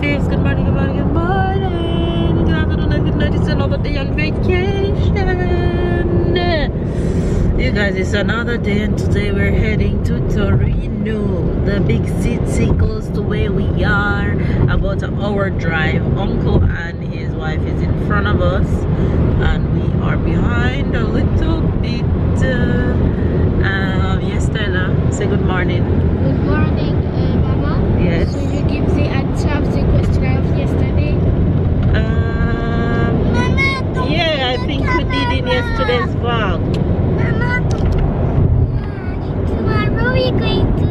face. Good morning, good morning, good morning. Good afternoon and good night. It's another day on vacation. You guys, it's another day and today we're heading to Torino, the big city close to where we are. About an hour drive. Uncle and his wife is in front of us and we are behind a little bit. Yes, Stella, say good morning. Good morning, Mama. Yes. So you give the answer of the question of yesterday? Yeah, I think we did in yesterday's vlog. Mama, tomorrow we're going to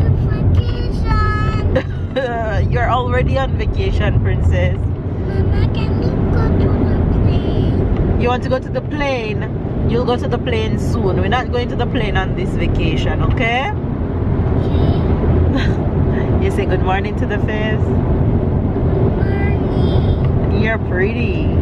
vacation. You're already on vacation, princess. Mama, can we go to the plane? You want to go to the plane? You'll go to the plane soon. We're not going to the plane on this vacation, okay? You say good morning to the face. Morning. You're pretty.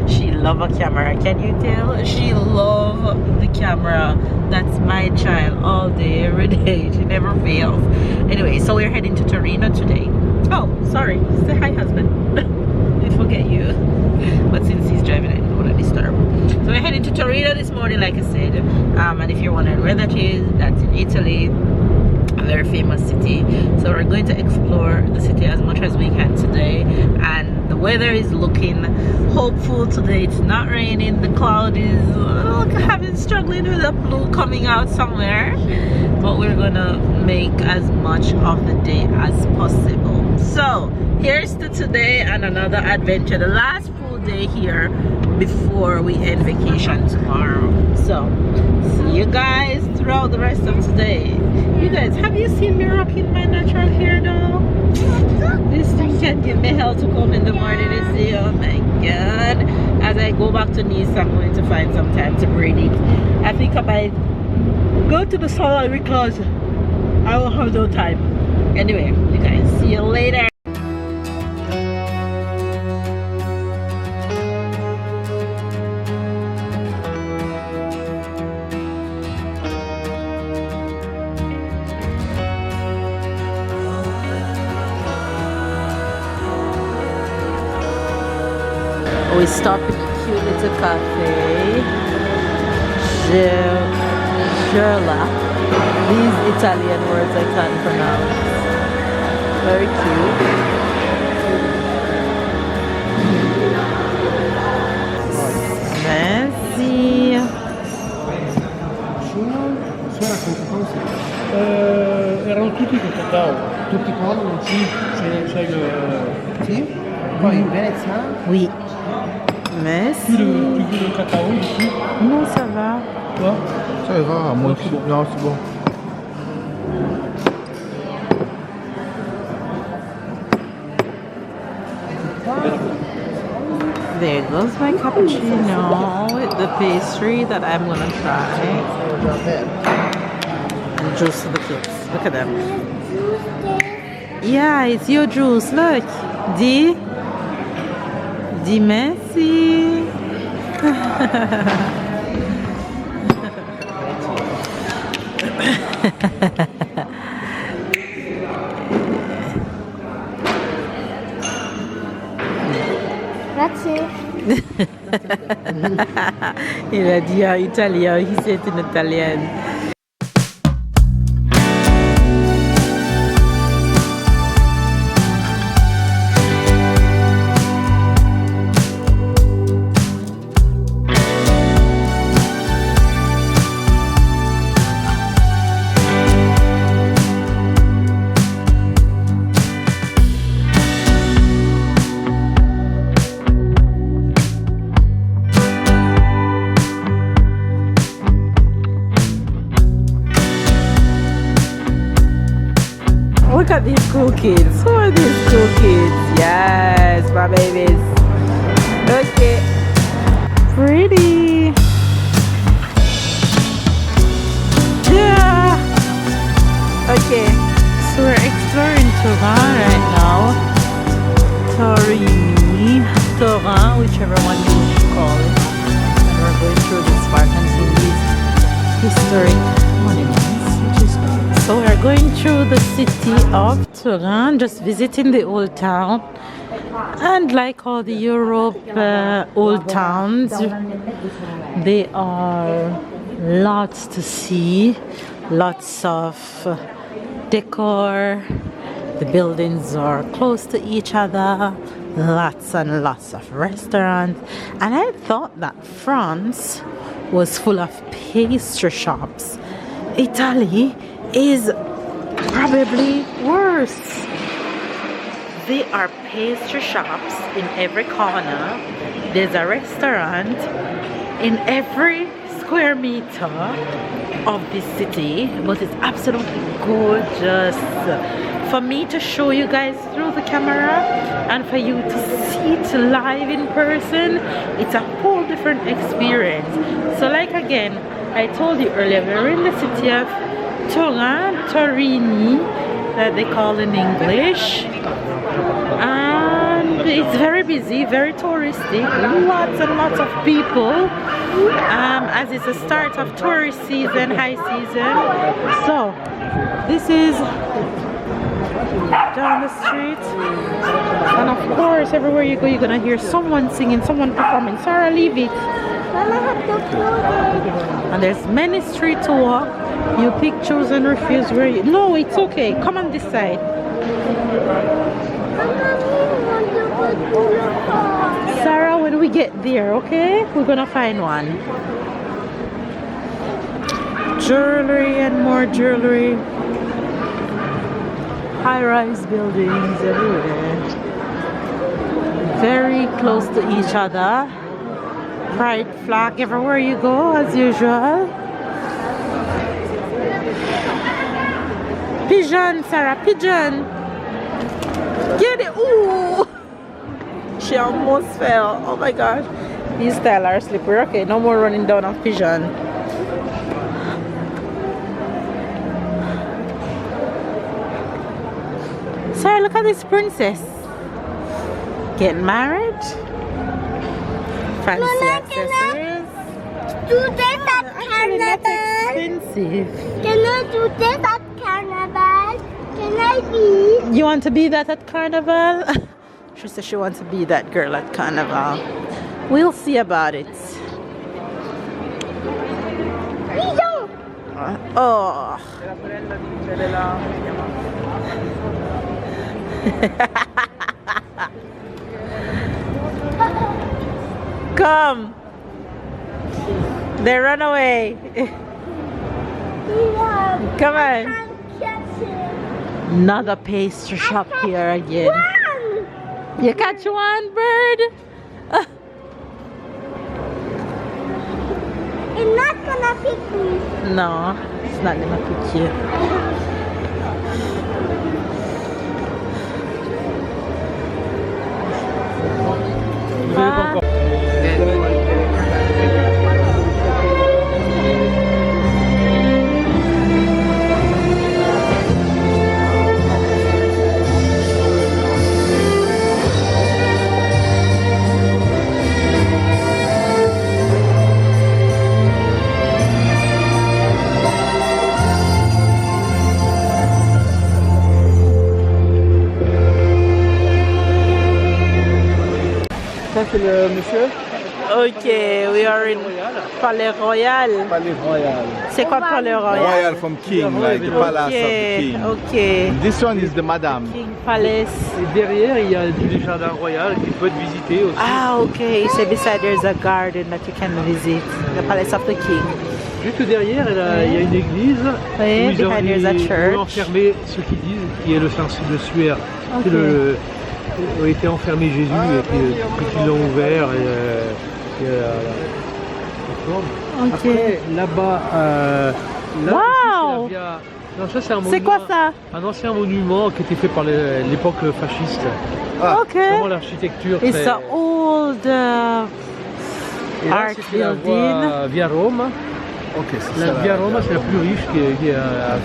She love a camera. Can you tell? She love the camera. That's my child all day, every day. She never fails. Anyway, so we're heading to Torino today. Oh, sorry. Say hi, husband. I forget you. But since he's driving, I don't want to disturb. So we're heading to Torino this morning, like I said. And if you're wondering where that is, that's in Italy. A very famous city. So we're going to explore the city as much as we can today. And the weather is looking hopeful today. It's not raining. The cloud is struggling with a blue coming out somewhere. But we're gonna make as much of the day as possible. So here's to today and another adventure. The last full day here before we end vacation tomorrow. So see you guys throughout the rest of today. You guys, have you seen me rocking my natural hair though? This thing can give me hell to come in the morning and say, oh my god. As I go back to Nice, I'm going to find some time to braid it. I think I might go to the salon because I will have no time. Anyway, you guys, see you later. We stop in a cute little cafe. Gerla. These Italian words I can't pronounce. Very cute. Merci. Erano tutti con cacao. Tutti con? Sì. C'è il... Sì? Poi in Venezia? Oui. Merci. Tu veux le cacao dessus? Non, ça va. Toi? Ça ira, moi aussi. Non, c'est bon. There goes my cappuccino with the pastry that I'm gonna try. And juice for the kids. Look at them. Yeah, it's your juice. Look. Di merci. Grazie. Il a dit en italien, he said in Italian. Look at these cool kids. Who are these cool kids? Yes, my babies. Okay. Pretty. Yeah. Okay. So we're exploring Turin right now. Torini. Turin, whichever one you wish to call it. And we're going through this park and seeing these historic monuments. So we're going through the city of Turin, just visiting the old town. And like all the Europe old towns, there are lots to see, lots of decor. The buildings are close to each other, lots and lots of restaurants. And I thought that France was full of pastry shops. Italy is probably worse. There are pastry shops in every corner. There's a restaurant in every square meter of this city, but it's absolutely gorgeous. For me to show you guys through the camera and for you to see it live in person, it's a whole different experience. So like again, I told you earlier, we're in the city of Torini, that they call in English. And it's very busy, very touristic, lots and lots of people, as it's the start of tourist season, high season. So this is down the street, and of course everywhere you go you're gonna hear someone singing, someone performing. Sarah, leave it. And there's many streets to walk. You pick, choose and refuse where you... No, it's okay, come on this side. Sarah, when we get there, okay, we're gonna find one. Jewelry and more jewelry. High-rise buildings everywhere, very close to each other. Pride flag everywhere you go, as usual. Pigeon, Sarah, pigeon. Get it. Ooh, she almost fell. Oh my gosh, these tiles are slippery. Okay, no more running down of pigeon. Sarah, look at this princess. Getting married. Fancy accessories. Do this at Actually, not Carnival. expensive. Can I do this at Carnival? Can I be? You want to be that at Carnival? She said she wants to be that girl at Carnival. We'll see about it. We don't. Oh. Come. They run away. Come on. Another pastry shop here again. One. You catch one bird? It's not gonna pick me. No, it's not gonna pick you. Ça c'est le monsieur. Ok, we are in Palais Royal. Palais Royal. C'est quoi Palais Royal? Royal from king, like the palace of the king. Ok. This one is the madame. King Palace. Et derrière, il y a des jardins royaux qui peuvent être visités aussi. Ah, ok. So beside there's a garden that you can visit. The Palace of the King. Juste derrière, il y a une église Oui, où ils ont, behind there's a church. enfermé ceux qui disent qui est le saint de Suaire. Ok. C'est où était enfermé Jésus et puis ils l'ont ouvert. Ok. Après, là-bas, là, Wow! ici, non, ça c'est un C'est quoi monument, ça? un ancien monument qui était fait par l'époque fasciste. Ok. Vraiment l'architecture. It's très- an old Et là, art c'était la building. voie Via Rome. Ok, c'est La ça. Via Roma, c'est la plus riche qui est à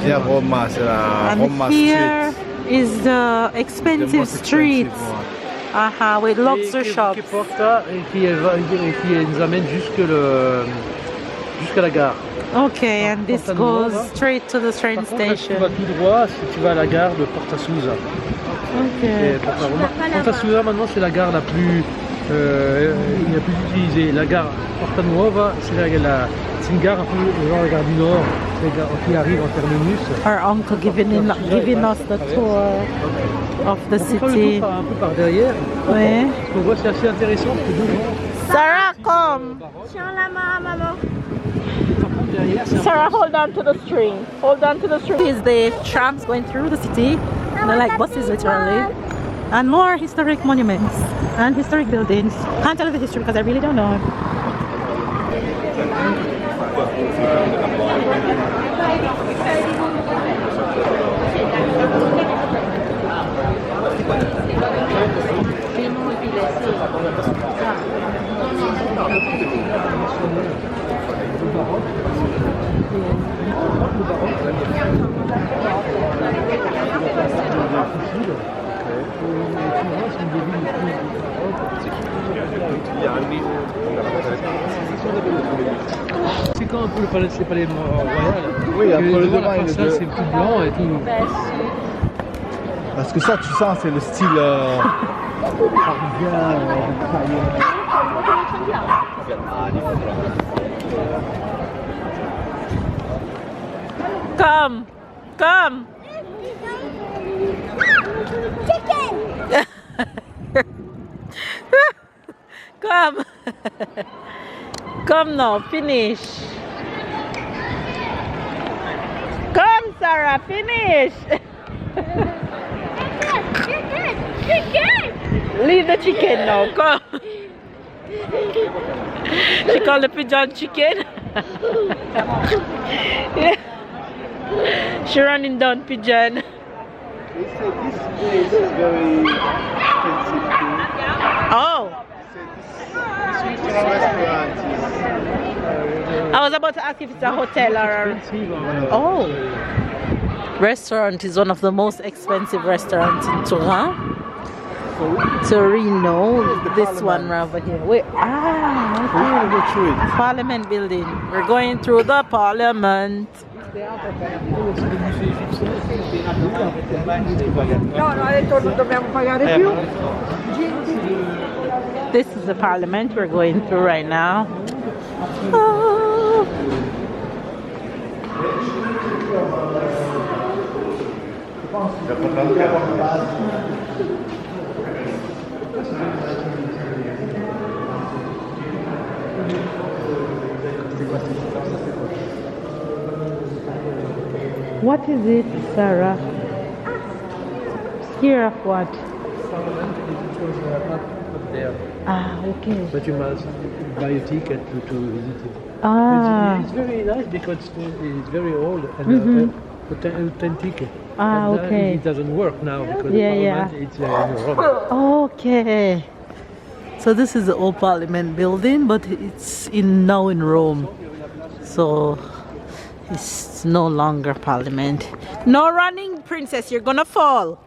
Via Roma, c'est la Roma And here Street. is the The expensive most street. expensive one. Aha, with lots of qui shops. porte et qui nous amène jusqu'à la gare. Okay, and this Porta goes Nuova. straight to the train Par contre, là, si tu station. vas tout droit, si tu vas à la gare de Porta Sousa. Okay. Et Porta Sousa, maintenant, c'est la gare la plus utilisée. La gare Porta Nuova, c'est une gare un peu genre la gare du Nord, c'est la gare qui arrive en terminus. Our uncle giving us the tour of the On peut faire le city. tour un peu par derrière. Oui. Ce qu'on voit, c'est assez intéressant parce que devant, Sarah, come. Tiens la main, maman. par contre, derrière, c'est un Sarah, hold on to the string. Hold on to the string. Is the trams going through the city? They're like buses, literally. And more historic monuments and historic buildings. Can't tell you the history because I really don't know. C'est quand un peu le palais royal. Oui, après le devant devant, la il est façade, de- c'est tout blanc et tout. Parce que ça, tu sens, c'est le style. Come. Come. Chicken. Come. Come now, finish. Come, Sarah, finish. Chicken. Leave the chicken now, come. She called the pigeon chicken. Yeah. She running down pigeon. They say this place is very expensive too. Oh, This restaurant is. I was about to ask if it's a hotel or Expensive, oh. Restaurant is one of the most expensive restaurants in Turin. Torino. This one right over here. Wait, We'll go through it. Parliament building. We're going through the Parliament. This is the Parliament we're going through right now. Oh. What is it, Sarah? Scared of what? up there. Ah, okay. But you must buy a ticket to visit it. Ah, It's very nice because it's very old and Mhm. authentic. Ah, And, okay. It doesn't work now because Yeah, the yeah. parliament it's in Rome. okay. So this is the old Parliament building, but it's now in Rome. So it's no longer Parliament. No running, princess. You're gonna fall.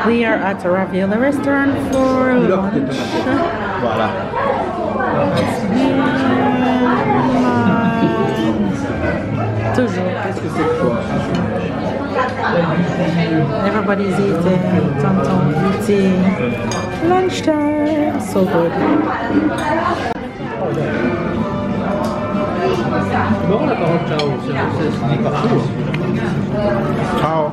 We are at a Ravioli restaurant for lunch. Voilà. Toujours. Qu'est-ce que c'est que toi? Everybody's eating. Tonton eating. Lunchtime. So good. Bon, la parole ciao, c'est se dit partout. Ciao.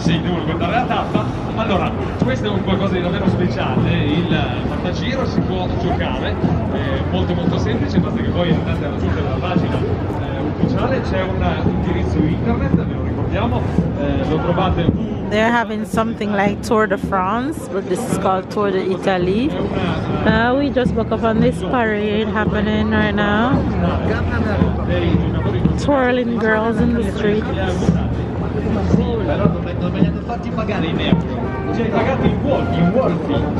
Sì, dunque, dare la tappa. Allora, questo è un qualcosa di davvero speciale, il fattagiro si può giocare, è molto semplice, basta che voi andate a raggiungere la pagina ufficiale, c'è un indirizzo internet, ve lo ricordiamo, lo trovate. They're having something like Tour de France, but this is called Tour de Italie. We just woke up on this parade happening right now. Twirling girls in the street. Però non vengono fatti pagare in euro, cioè pagati in wolfi,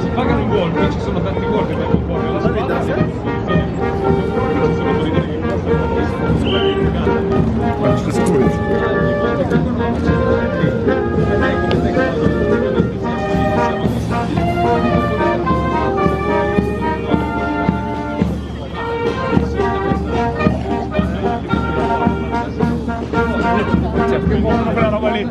si pagano in wolfi, ci sono tanti wolfi per un po' la squadra, ci sono solidari che costano sulla che buona quella roba lì.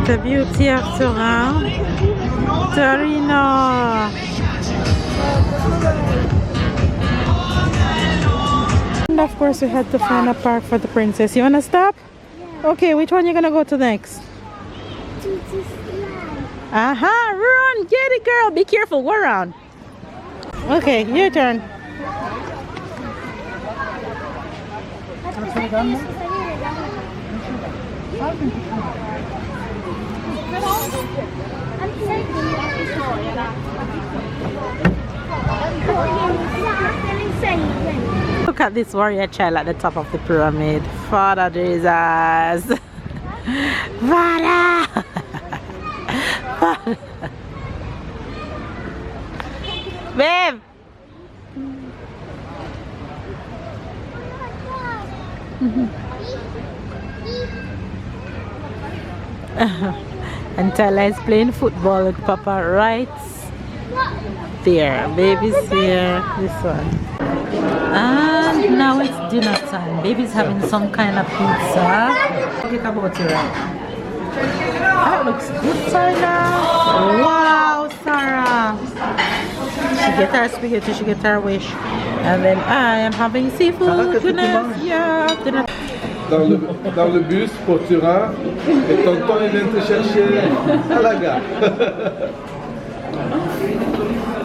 The beauty of Turin. Torino. And of course we had to find a park for the princess. You wanna stop? Yeah. Okay, which one you gonna go to next? Aha, run, get it girl, be careful, go around. Okay, your turn. Look at this warrior child at the top of the pyramid. Father Jesus. Father. Father. Babe. And Tyler is playing football with Papa right there. Baby's here. This one. And now it's dinner time. Baby's having some kind of pizza. Think about it, right? That looks good, Sarah. Wow, Sarah. She get her spaghetti, she get her wish. And then I am having seafood dinner. Yeah, dinner. Dans le bus pour Turin, et tonton il vient te chercher à la gare.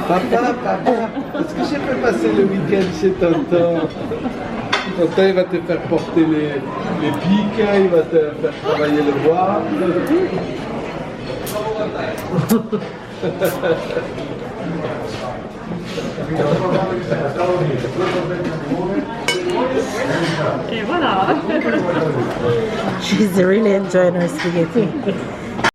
Papa, est-ce que je peux passer le week-end chez tonton? Tonton il va te faire porter les pics, il va te faire travailler le bois. She's really enjoying her spaghetti.